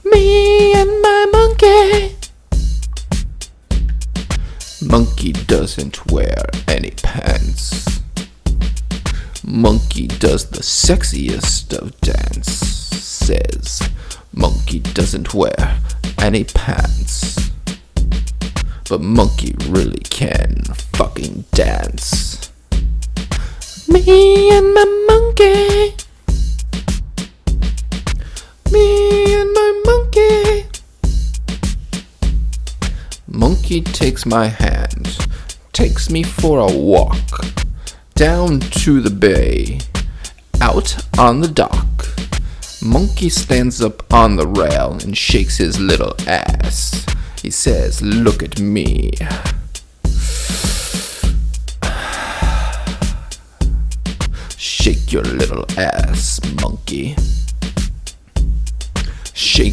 Me and my monkey. Monkey doesn't wear any pants. Monkey does the sexiest of dances. Monkey doesn't wear any pants. But monkey really can fucking dance. Me and my monkey. Me and my monkey. Monkey takes my hand, takes me for a walk, down to the bay, out on the dock. Monkey stands up on the rail and shakes his little ass. He says, "Look at me." Shake your little ass, monkey. Shake